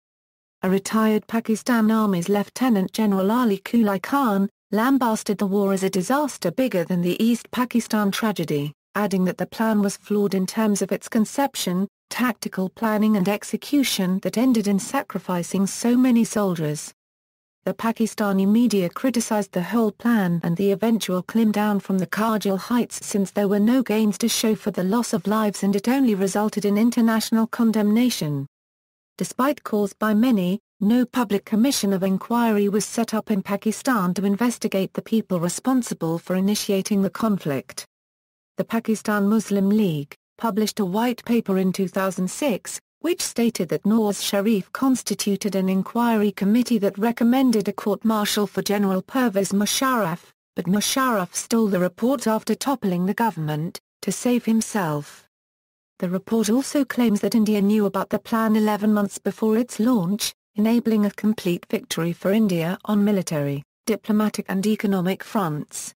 A retired Pakistan Army's Lieutenant General Ali Quli Khan lambasted the war as a disaster bigger than the East Pakistan tragedy, adding that the plan was flawed in terms of its conception, tactical planning and execution that ended in sacrificing so many soldiers. The Pakistani media criticized the whole plan and the eventual climb down from the Kargil heights, since there were no gains to show for the loss of lives and it only resulted in international condemnation. Despite calls by many, no public commission of inquiry was set up in Pakistan to investigate the people responsible for initiating the conflict. The Pakistan Muslim League published a white paper in 2006, which stated that Nawaz Sharif constituted an inquiry committee that recommended a court-martial for General Pervez Musharraf, but Musharraf stole the report after toppling the government, to save himself. The report also claims that India knew about the plan 11 months before its launch, enabling a complete victory for India on military, diplomatic and economic fronts.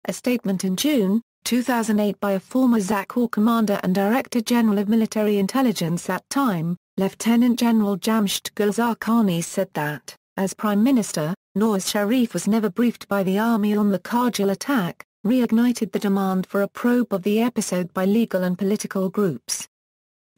A statement in June 2008 by a former ZAC Corps commander and Director General of Military Intelligence at time, Lieutenant General Jamshed Gulzar said that, as Prime Minister, Nawaz Sharif was never briefed by the army on the Kargil attack, reignited the demand for a probe of the episode by legal and political groups.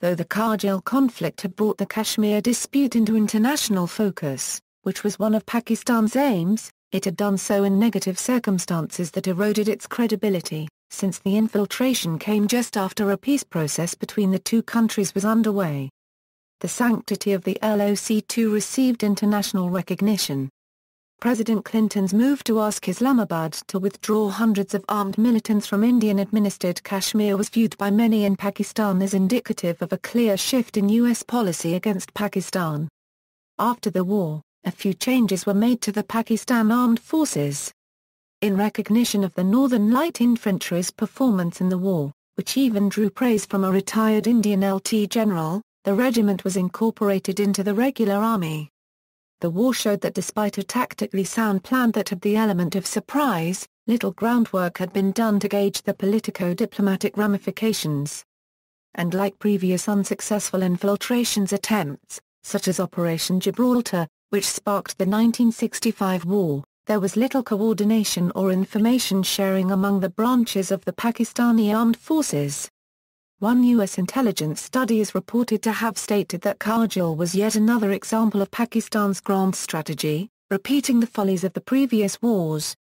Though the Kargil conflict had brought the Kashmir dispute into international focus, which was one of Pakistan's aims, it had done so in negative circumstances that eroded its credibility, since the infiltration came just after a peace process between the two countries was underway. The sanctity of the LOC too received international recognition. President Clinton's move to ask Islamabad to withdraw hundreds of armed militants from Indian-administered Kashmir was viewed by many in Pakistan as indicative of a clear shift in U.S. policy against Pakistan. After the war, a few changes were made to the Pakistan Armed Forces. In recognition of the Northern Light Infantry's performance in the war, which even drew praise from a retired Indian LT general, the regiment was incorporated into the regular army. The war showed that despite a tactically sound plan that had the element of surprise, little groundwork had been done to gauge the politico-diplomatic ramifications. And like previous unsuccessful infiltrations attempts, such as Operation Gibraltar, which sparked the 1965 war, there was little coordination or information sharing among the branches of the Pakistani Armed Forces. One U.S. intelligence study is reported to have stated that Kargil was yet another example of Pakistan's grand strategy, repeating the follies of the previous wars.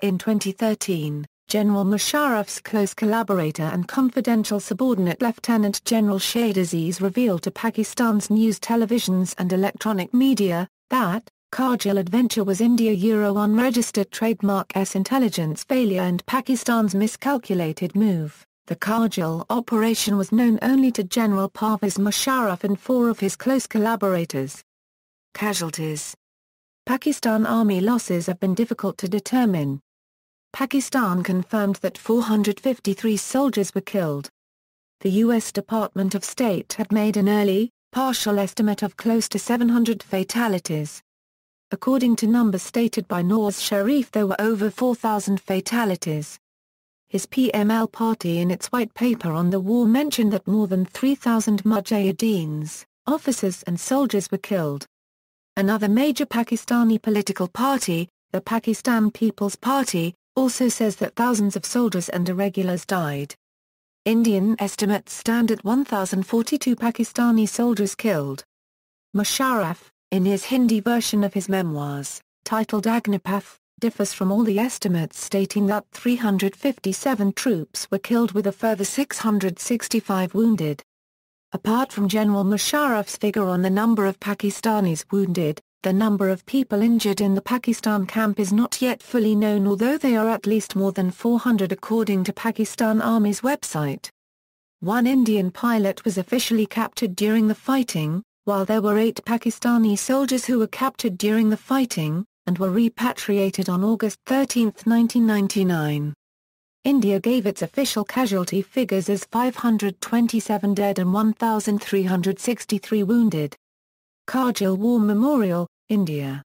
In 2013, General Musharraf's close collaborator and confidential subordinate Lieutenant General Shahid Aziz revealed to Pakistan's news televisions and electronic media that Kargil adventure was India-Unregistered trademark intelligence failure and Pakistan's miscalculated move. The Kargil operation was known only to General Parvez Musharraf and 4 of his close collaborators. Casualties. Pakistan Army losses have been difficult to determine. Pakistan confirmed that 453 soldiers were killed. The U.S. Department of State had made an early, partial estimate of close to 700 fatalities. According to numbers stated by Nawaz Sharif, there were over 4,000 fatalities. His PML party in its white paper on the war mentioned that more than 3,000 Mujahideens, officers and soldiers were killed. Another major Pakistani political party, the Pakistan People's Party, also says that thousands of soldiers and irregulars died. Indian estimates stand at 1,042 Pakistani soldiers killed. Musharraf, in his Hindi version of his memoirs, titled Agnipath, differs from all the estimates, stating that 357 troops were killed with a further 665 wounded. Apart from General Musharraf's figure on the number of Pakistanis wounded, the number of people injured in the Pakistan camp is not yet fully known, although they are at least more than 400 according to Pakistan Army's website. One Indian pilot was officially captured during the fighting, while there were 8 Pakistani soldiers who were captured during the fighting, and were repatriated on August 13, 1999. India gave its official casualty figures as 527 dead and 1,363 wounded. Kargil War Memorial, India.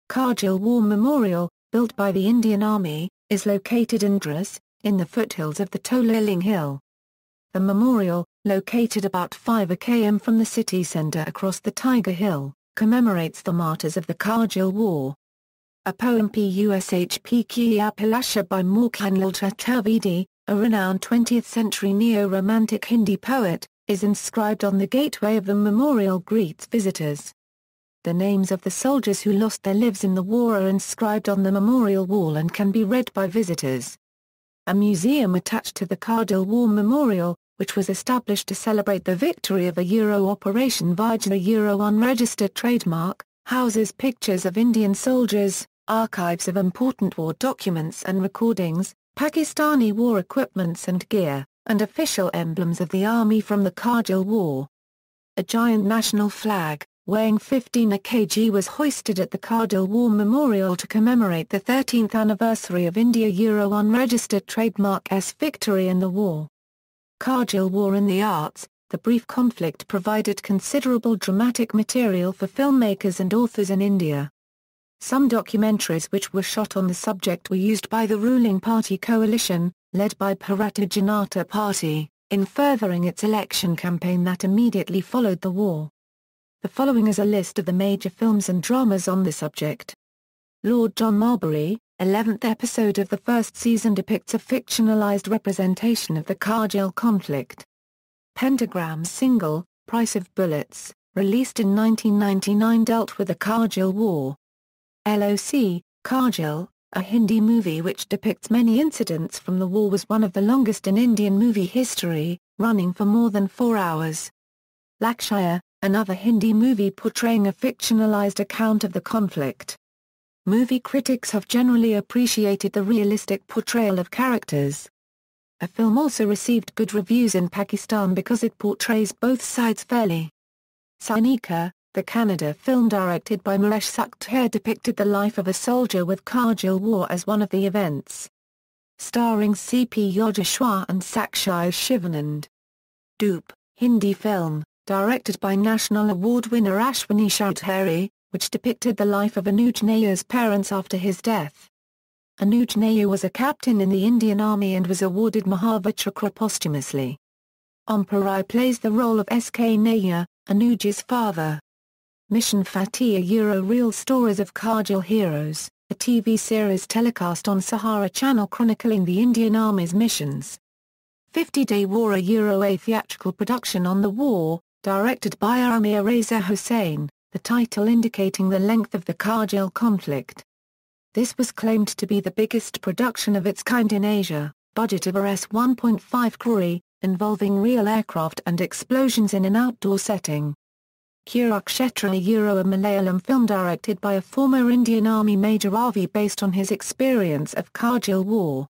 Kargil War Memorial, built by the Indian Army, is located in Dras, in the foothills of the Toliling Hill. The memorial, located about 5 km from the city centre across the Tiger Hill, commemorates the martyrs of the Kargil War. A poem Pushp Ki Abhilasha by Motilal Chaturvedi, a renowned 20th-century neo-romantic Hindi poet, is inscribed on the gateway of the memorial greets visitors. The names of the soldiers who lost their lives in the war are inscribed on the memorial wall and can be read by visitors. A museum attached to the Kargil War Memorial, which was established to celebrate the victory of Operation Vijay unregistered trademark, houses pictures of Indian soldiers, archives of important war documents and recordings, Pakistani war equipments and gear, and official emblems of the army from the Kargil War. A giant national flag, weighing 15 kg, was hoisted at the Kargil War Memorial to commemorate the 13th anniversary of India unregistered trademark's victory in the war. Kargil War in the arts. the brief conflict provided considerable dramatic material for filmmakers and authors in India. Some documentaries which were shot on the subject were used by the ruling party coalition, led by Bharatiya Janata Party, in furthering its election campaign that immediately followed the war. The following is a list of the major films and dramas on the subject. Lord John Marbury, 11th episode of the first season, depicts a fictionalized representation of the Kargil conflict. Pentagram's single, Price of Bullets, released in 1999, dealt with the Kargil War. LOC, Kargil, a Hindi movie which depicts many incidents from the war, was one of the longest in Indian movie history, running for more than 4 hours. Lakshya, another Hindi movie portraying a fictionalized account of the conflict. Movie critics have generally appreciated the realistic portrayal of characters. The film also received good reviews in Pakistan because it portrays both sides fairly. Sainika, the Kannada film directed by Mahesh Sakther, depicted the life of a soldier with Kargil War as one of the events. Starring C.P. Yogeshwar and Sakshi Shivanand. Dhoop, Hindi film, directed by National Award winner Ashwini Chaudhary, which depicted the life of Anuj Nair's parents after his death. Anuj Nair was a captain in the Indian Army and was awarded Mahavir Chakra posthumously. Om Puri plays the role of S.K. Nair, Anuj's father. Mission Fateh Real Stories of Kargil Heroes, a TV series telecast on Sahara Channel chronicling the Indian Army's missions. 50-Day War, a theatrical production on the war, directed by Amir Reza Hussain, the title indicating the length of the Kargil conflict. This was claimed to be the biggest production of its kind in Asia, budget of Rs 1.5 crore, involving real aircraft and explosions in an outdoor setting. Kurukshetra, a Malayalam film directed by a former Indian Army Major Ravi based on his experience of Kargil War.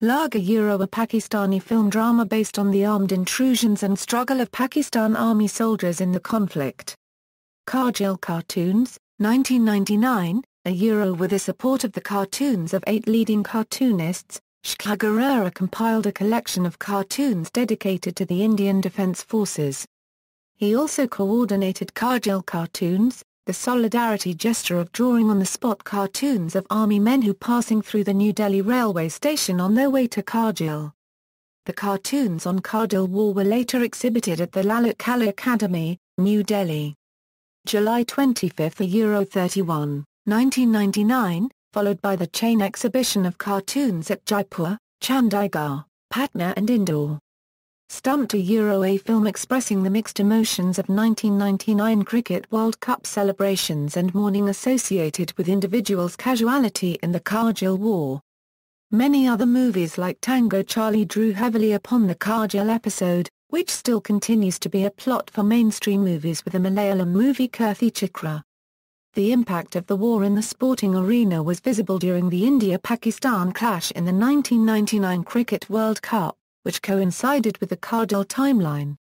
Laga, a Pakistani film drama based on the armed intrusions and struggle of Pakistan Army soldiers in the conflict. Kargil Cartoons, 1999, with the support of the cartoons of 8 leading cartoonists, Shkagurara compiled a collection of cartoons dedicated to the Indian Defence Forces. He also coordinated Kargil Cartoons, the solidarity gesture of drawing on-the-spot cartoons of army men who passing through the New Delhi railway station on their way to Kargil. The cartoons on Kargil War were later exhibited at the Lalit Kala Academy, New Delhi. July 25, 31, 1999, followed by the chain exhibition of cartoons at Jaipur, Chandigarh, Patna and Indore. Stumped, a film expressing the mixed emotions of 1999 Cricket World Cup celebrations and mourning associated with individuals' casualty in the Kargil War. Many other movies like Tango Charlie drew heavily upon the Kargil episode, which still continues to be a plot for mainstream movies, with the Malayalam movie Kirthi Chakra. The impact of the war in the sporting arena was visible during the India-Pakistan clash in the 1999 Cricket World Cup, which coincided with the Kargil timeline.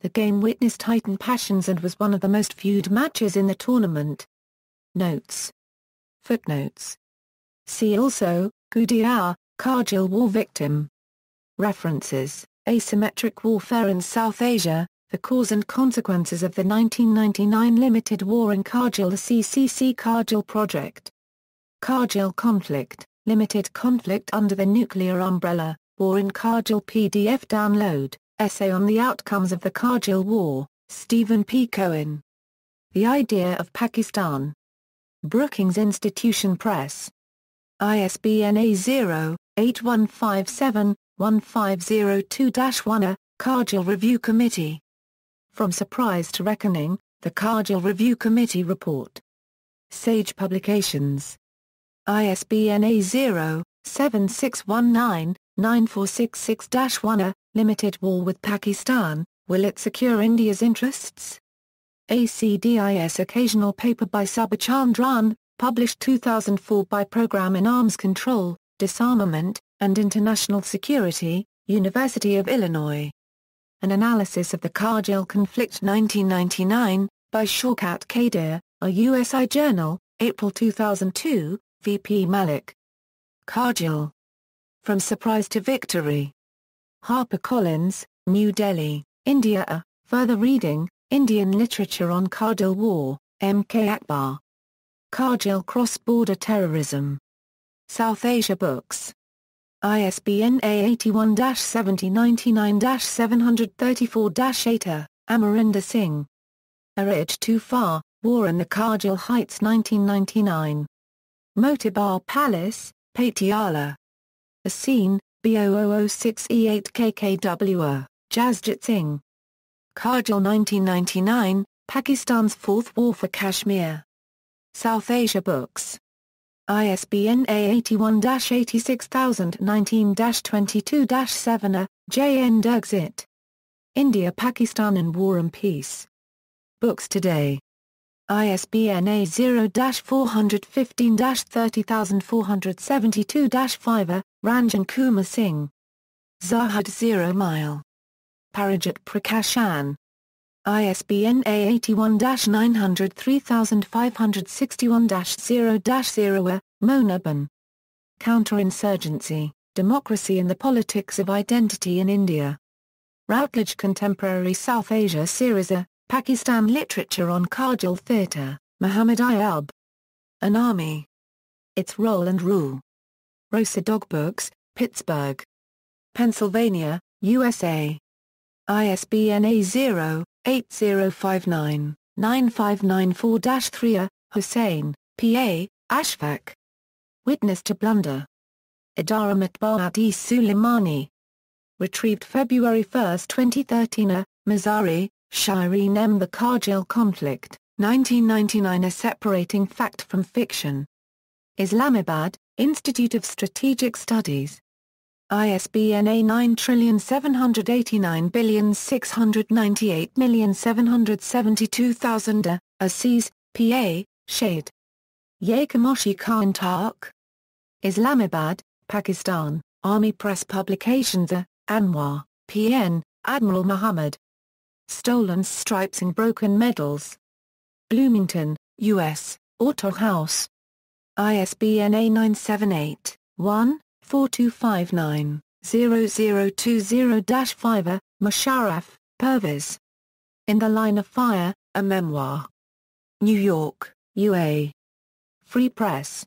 The game witnessed heightened passions and was one of the most viewed matches in the tournament. Notes. Footnotes. See also, Gudiyar, Kargil War victim. References, Asymmetric Warfare in South Asia, The Cause and Consequences of the 1999 Limited War in Kargil, the CCC Kargil Project. Kargil Conflict, Limited Conflict under the Nuclear Umbrella, War in Kargil PDF download, Essay on the Outcomes of the Kargil War, Stephen P. Cohen. The Idea of Pakistan. Brookings Institution Press. ISBN A0-8157-1502-1, Kargil Review Committee. From Surprise to Reckoning, the Kargil Review Committee Report. Sage Publications. ISBN A0-7619-9466-1, Limited War with Pakistan, Will It Secure India's Interests? ACDIS Occasional Paper by Subhachandran, published 2004 by Program in Arms Control, Disarmament, and International Security, University of Illinois. An Analysis of the Kargil Conflict 1999, by Shaukat Kadir, a USI Journal, April 2002, VP Malik. Kargil. From Surprise to Victory. HarperCollins, New Delhi, India. Further reading, Indian Literature on Kargil War, M.K. Akbar. Kargil Cross-Border Terrorism. South Asia Books. ISBN A81-7099-734-8. Amarinder Singh. A Ridge Too Far, War in the Kargil Heights 1999. Motibar Palace, Patiala. A Scene, B0006E8KKWR, Jasjit Singh. Kargil 1999, Pakistan's Fourth War for Kashmir. South Asia Books. ISBN A81-86019-22-7. J.N. Durgzit. India Pakistan in War and Peace. Books Today. ISBN A0-415-30472-5. Ranjan Kumar Singh. Zahad 0 Mile. Parijat Prakashan. ISBN A81-900-3561-0-0. Monaban. Counterinsurgency, Democracy and the Politics of Identity in India. Routledge Contemporary South Asia Series A, Pakistan Literature on Kargil Theatre, Muhammad Ayub. An Army. Its Role and Rule. Rosa Dogbooks, Pittsburgh, Pennsylvania, USA. ISBN A0-8059-9594-3. Hussain, P.A., Ashfaq. Witness to Blunder. Idara Matbu'at-e Suleimani. Retrieved February 1, 2013. Mazari, Shireen M. The Kargil Conflict, 1999. A Separating Fact from Fiction. Islamabad, Institute of Strategic Studies. ISBN A9789698772000. Aziz, P.A., Shade. Yekamoshi Khan Tark. Islamabad, Pakistan, Army Press Publications. Anwar, P.N., Admiral Muhammad. Stolen Stripes and Broken Medals. Bloomington, U.S., Auto House. ISBN A978-1-4259-0020-5. Musharraf, Pervez. In the Line of Fire, A Memoir. New York, UA. Free Press.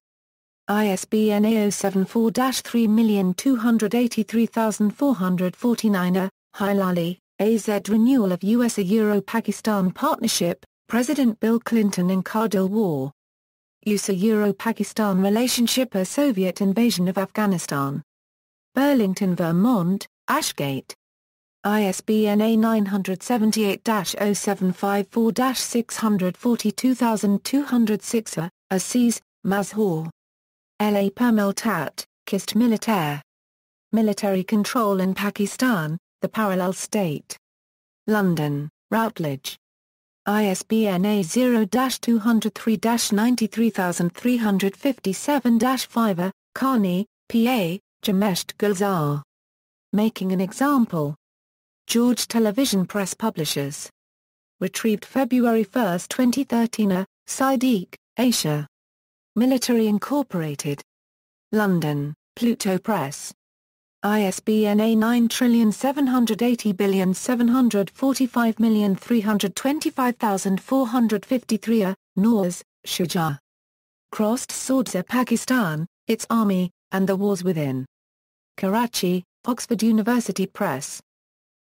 ISBN A074-3283449. Hilali, A.Z. Renewal of US-Euro-Pakistan Partnership, President Bill Clinton in Kargil War. US-Euro-Pakistan Relationship. A Soviet Invasion of Afghanistan. Burlington, Vermont, Ashgate. ISBN A978-0754-642206. Aziz, Mazhar. L.A. Permiltat, Kist Militaire. Military Control in Pakistan, The Parallel State. London, Routledge. ISBN A0-203-93357-5. Carney, P.A., Jamesht Gulzar. Making an Example. George Television Press Publishers. Retrieved February 1, 2013. Siddiq, Aisha. Military Incorporated. London, Pluto Press. ISBN A9780745325453. Nawaz, Shuja. Crossed Swords. Pakistan, Its Army, and the Wars Within. Karachi, Oxford University Press.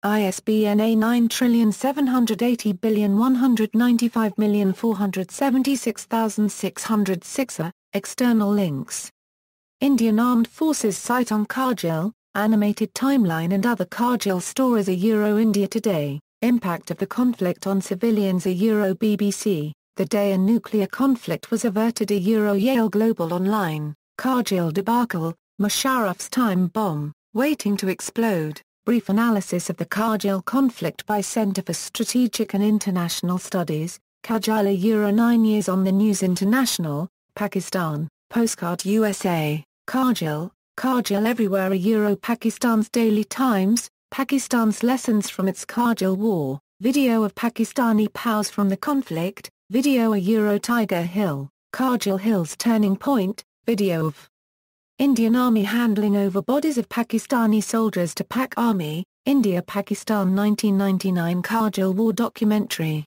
ISBN A9780195476606. External links. Indian Armed Forces Site on Kargil, Animated Timeline and Other Kargil Stories. India Today, Impact of the Conflict on Civilians. BBC, The Day a Nuclear Conflict Was Averted. Yale Global Online, Kargil Debacle, Musharraf's Time Bomb, Waiting to Explode. Brief Analysis of the Kargil Conflict by Centre for Strategic and International Studies, Kargil. 9 years on the News. International, Pakistan, Postcard USA, Kargil, Kargil Everywhere. Pakistan's Daily Times, Pakistan's Lessons from its Kargil War, video of Pakistani POWs from the conflict, video. Tiger Hill, Kargil Hills Turning Point, video of Indian Army handling over bodies of Pakistani soldiers to Pak Army, India-Pakistan 1999 Kargil War documentary.